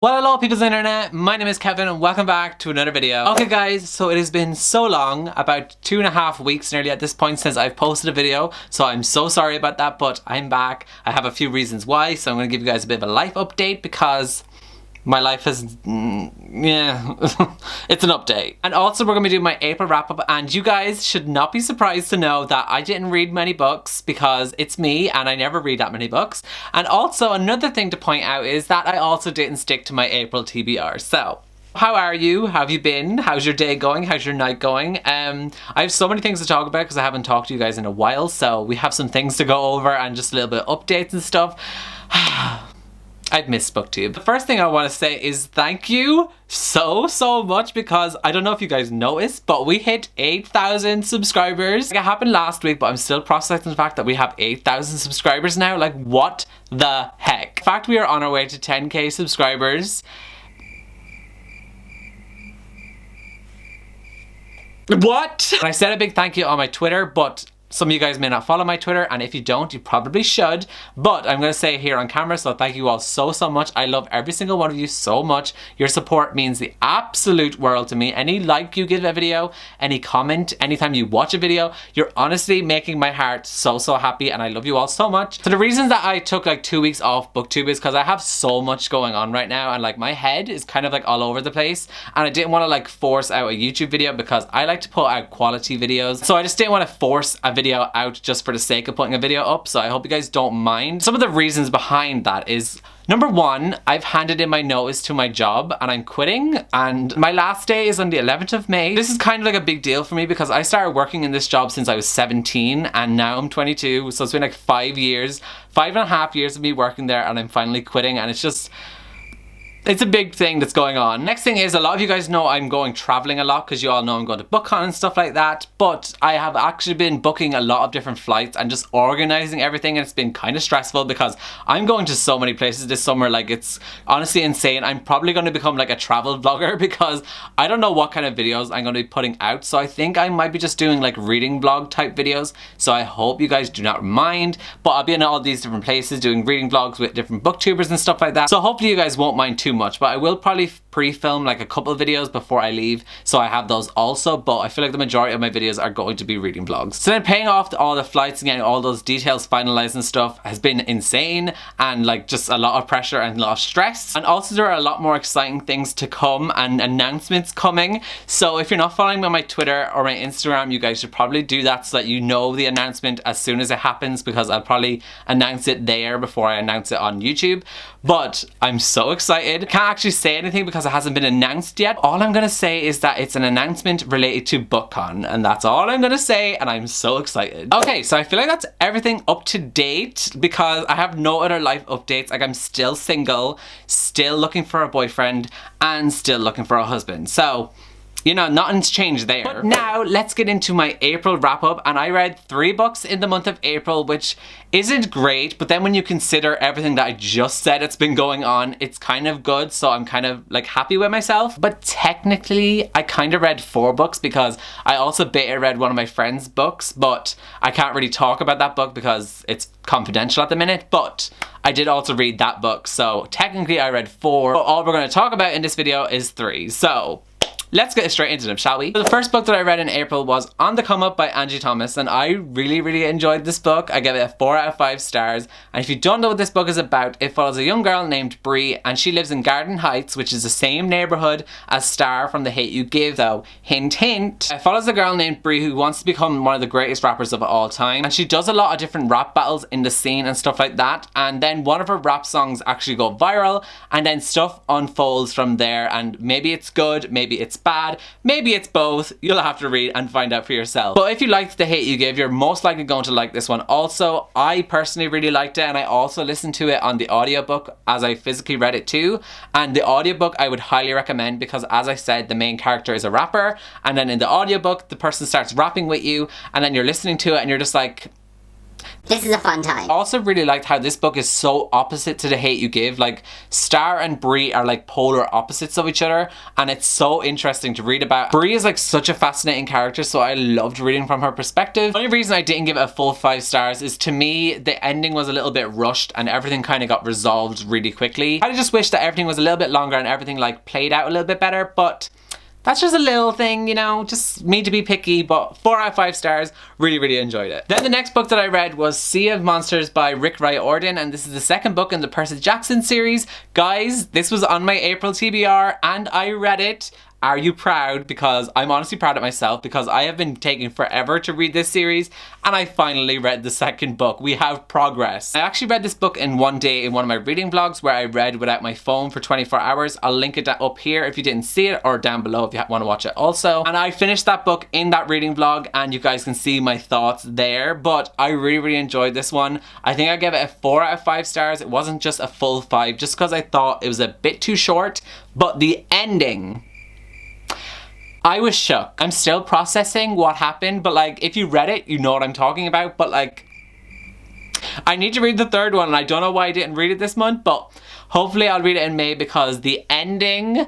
Well, hello people's internet, my name is Kevin and welcome back to another video. Okay guys, so it has been so long, about 2.5 weeks nearly at this point since I've posted a video, so I'm so sorry about that, but I'm back. I have a few reasons why, so I'm going to give you guys a bit of a life update because my life is, it's an update. And also we're going to do my April wrap up, and you guys should not be surprised to know that I didn't read many books because it's me and I never read that many books. And also another thing to point out is that I also didn't stick to my April TBR. So, how are you? How have you been? How's your day going? How's your night going? I have so many things to talk about because I haven't talked to you guys in a while, so we have some things to go over and just a little bit of updates and stuff. I've missed BookTube. The first thing I want to say is thank you so much because I don't know if you guys noticed, but we hit 8,000 subscribers. Like, it happened last week, but I'm still processing the fact that we have 8,000 subscribers now. Like, what the heck? In fact, we are on our way to 10k subscribers. What? And I said a big thank you on my Twitter, but some of you guys may not follow my Twitter, and if you don't, you probably should. But I'm going to say it here on camera, so thank you all so much. I love every single one of you so much. Your support means the absolute world to me. Any like you give a video, any comment, anytime you watch a video, you're honestly making my heart so happy, and I love you all so much. So the reasons that I took like 2 weeks off BookTube is because I have so much going on right now, and like my head is kind of like all over the place, and I didn't want to like force out a YouTube video because I like to put out quality videos. So I just didn't want to force a video out just for the sake of putting a video up, so I hope you guys don't mind. Some of the reasons behind that is, number one, I've handed in my notice to my job and I'm quitting, and my last day is on the 11th of May. This is kind of like a big deal for me because I started working in this job since I was 17 and now I'm 22, so it's been like 5 years, 5.5 years of me working there, and I'm finally quitting, and it's a big thing that's going on. Next thing is, a lot of you guys know I'm going traveling a lot because you all know I'm going to BookCon and stuff like that, but I have actually been booking a lot of different flights and just organizing everything, and it's been kind of stressful because I'm going to so many places this summer. Like, it's honestly insane. I'm probably going to become like a travel vlogger because I don't know what kind of videos I'm going to be putting out, so I think I might be just doing like reading vlog type videos, so I hope you guys do not mind, but I'll be in all these different places doing reading vlogs with different booktubers and stuff like that, so hopefully you guys won't mind too much. But I will probably pre-film like a couple of videos before I leave, so I have those also, but I feel like the majority of my videos are going to be reading vlogs. So then paying off all the flights and getting all those details finalized and stuff has been insane, and like just a lot of pressure and a lot of stress. And also there are a lot more exciting things to come and announcements coming, so if you're not following me on my Twitter or my Instagram, you guys should probably do that so that you know the announcement as soon as it happens, because I'll probably announce it there before I announce it on YouTube. But I'm so excited. Can't actually say anything because it hasn't been announced yet. All I'm gonna say is that it's an announcement related to BookCon, and that's all I'm gonna say, and I'm so excited. Okay, so I feel like that's everything up to date because I have no other life updates. Like, I'm still single, still looking for a boyfriend, and still looking for a husband. So, you know, nothing's changed there. But now, let's get into my April wrap-up, and I read 3 books in the month of April, which isn't great, but then when you consider everything that I just said it's been going on, it's kind of good, so I'm kind of like happy with myself. But technically, I kind of read 4 books because I also beta read one of my friend's books, but I can't really talk about that book because it's confidential at the minute, but I did also read that book, so technically I read 4, but all we're going to talk about in this video is 3, so let's get straight into them, shall we? So the first book that I read in April was On the Come Up by Angie Thomas, and I really enjoyed this book. I give it a 4 out of 5 stars. And if you don't know what this book is about, it follows a young girl named Bree, and she lives in Garden Heights, which is the same neighborhood as Star from The Hate U Give, though. Hint, hint. It follows a girl named Bree who wants to become one of the greatest rappers of all time, and she does a lot of different rap battles in the scene and stuff like that, and then one of her rap songs actually go viral, and then stuff unfolds from there, and maybe it's good, maybe it's bad, maybe it's both. You'll have to read and find out for yourself. But if you liked The Hate U Give, you're most likely going to like this one also. I personally really liked it, and I also listened to it on the audiobook as I physically read it too, and the audiobook I would highly recommend because, as I said, the main character is a rapper, and then in the audiobook the person starts rapping with you, and then you're listening to it and you're just like, This is a fun time. I also really liked how this book is so opposite to The Hate You Give. Like, Star and Bree are like polar opposites of each other, and it's so interesting to read about. Bree is like such a fascinating character, so I loved reading from her perspective. The only reason I didn't give it a full 5 stars is, to me, the ending was a little bit rushed and everything kind of got resolved really quickly. I just wish that everything was a little bit longer and everything like played out a little bit better, but that's just a little thing, you know, just me to be picky, but 4 out of 5 stars, really enjoyed it. Then the next book that I read was Sea of Monsters by Rick Riordan, and this is the second book in the Percy Jackson series. Guys, this was on my April TBR and I read it. Are you proud? Because I'm honestly proud of myself, because I have been taking forever to read this series and I finally read the second book. We have progress. I actually read this book in one day in one of my reading vlogs where I read without my phone for 24 hours. I'll link it up here if you didn't see it, or down below if you want to watch it also. And I finished that book in that reading vlog and you guys can see my thoughts there, but I really enjoyed this one. I think I gave it a 4 out of 5 stars. It wasn't just a full 5 just because I thought it was a bit too short, but the ending, I was shook. I'm still processing what happened, but like, if you read it, you know what I'm talking about, but like, I need to read the third one and I don't know why I didn't read it this month, but hopefully I'll read it in May, because the ending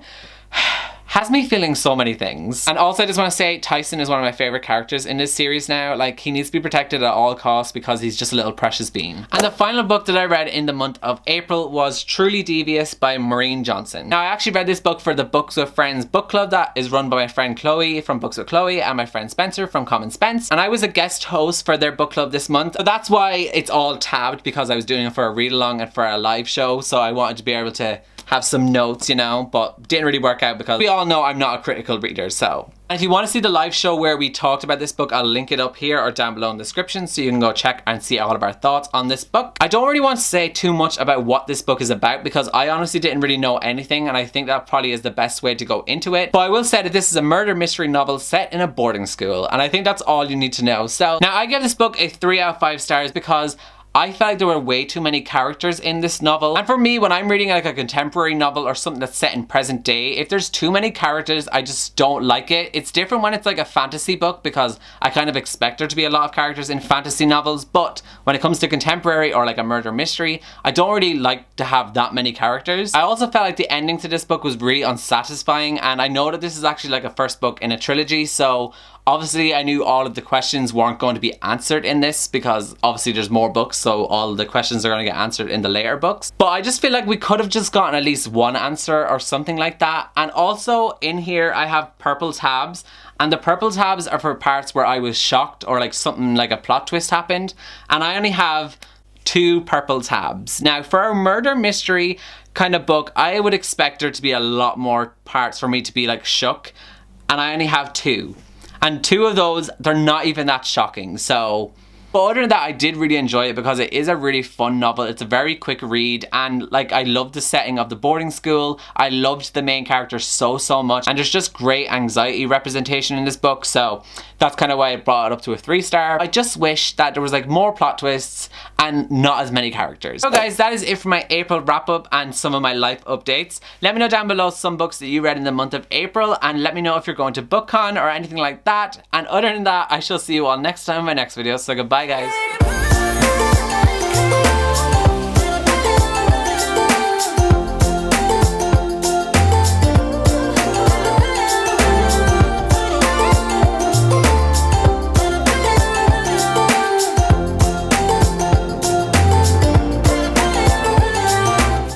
has me feeling so many things. And also I just want to say Tyson is one of my favorite characters in this series now. Like, he needs to be protected at all costs because he's just a little precious bean. And the final book that I read in the month of April was Truly Devious by Maureen Johnson. Now, I actually read this book for the Books with Friends book club that is run by my friend Chloe from Books with Chloe and my friend Spencer from Common Spence. And I was a guest host for their book club this month. So that's why it's all tabbed, because I was doing it for a read along and for a live show. So I wanted to be able to have some notes, you know, but didn't really work out because we all know I'm not a critical reader, so. And if you want to see the live show where we talked about this book, I'll link it up here or down below in the description so you can go check and see all of our thoughts on this book. I don't really want to say too much about what this book is about because I honestly didn't really know anything, and I think that probably is the best way to go into it. But I will say that this is a murder mystery novel set in a boarding school, and I think that's all you need to know. So now I give this book a 3 out of 5 stars because I felt like there were way too many characters in this novel. And for me, when I'm reading like a contemporary novel or something that's set in present day, if there's too many characters, I just don't like it. It's different when it's like a fantasy book because I kind of expect there to be a lot of characters in fantasy novels. But when it comes to contemporary or like a murder mystery, I don't really like to have that many characters. I also felt like the ending to this book was really unsatisfying, and I know that this is actually like a first book in a trilogy, so obviously I knew all of the questions weren't going to be answered in this because obviously there's more books, so all the questions are going to get answered in the later books. But I just feel like we could have just gotten at least one answer or something like that. And also in here I have purple tabs, and the purple tabs are for parts where I was shocked or like something like a plot twist happened, and I only have 2 purple tabs. Now for a murder mystery kind of book, I would expect there to be a lot more parts for me to be like shook, and I only have 2. And 2 of those, they're not even that shocking, so. But other than that, I did really enjoy it because it is a really fun novel. It's a very quick read, and like I loved the setting of the boarding school. I loved the main character so much, and there's just great anxiety representation in this book, so that's kind of why I brought it up to a 3 star. I just wish that there was like more plot twists and not as many characters. So guys, that is it for my April wrap up and some of my life updates. Let me know down below some books that you read in the month of April, and let me know if you're going to BookCon or anything like that. And other than that, I shall see you all next time in my next video, so goodbye guys.